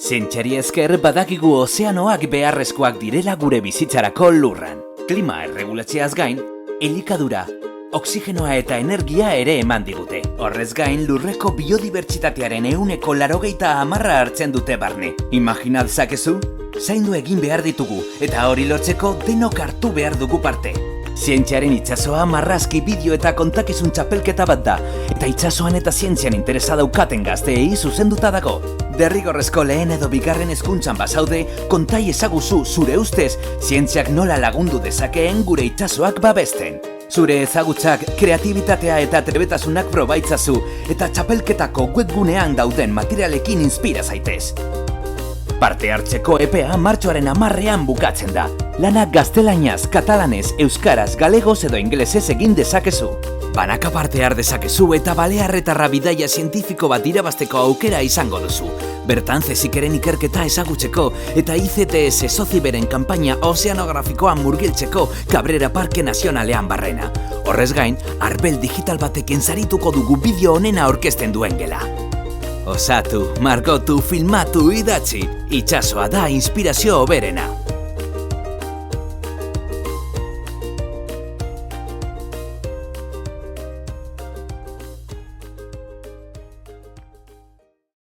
Zientziari esker badakigu ozeanoak beharrezkoak direla gure bizitzarako lurran. Klima erregulatzeaz gain, elikadura, oxigenoa eta energia ere eman digute. Horrez gain, lurreko biodibertsitatearen 80% hartzen dute barne. Imagina dezakezu? Zaindu egin behar ditugu, eta hori lotzeko denok hartu behar dugu parte. Zientziaren itsasoa marrazki, bideo eta kontakizun txapelketa bat da, eta itsasoan eta zientzian interesa daukaten gazteei zuzenduta dago. Derrigorrezko lehen edo bigarren hezkuntzan bazaude, kontai ezaguzu zure ustez zientziak nola lagundu dezakeen gure itsasoak babesten. Zure ezagutzak, kreatibitatea eta trebetasunak probaitzazu, eta txapelketako webgunean dauden materialekin inspira zaitez. Parte hartzeko epea martxoaren 10ean bukatzen da. Lanak gaztelaniaz, katalanez, euskaraz, galegoz edo ingelesez egin dezakezu. Banaka parte har dezakezu eta balearretarra bidaia zientifiko bat irabazteko aukera izango duzu. Bertan zezikeren ikerketa ezagutzeko eta ICTS Sociberen kanpaina ozeanografikoan murgiltzeko Cabrera Parke Nazionalean barrena. Horrez gain, arbel digital batekin sarituko dugu bideo honena aurkezten duen gela. Osatu, margotu, filmatu, idatzi. Itsasoa da inspirazio hoberena.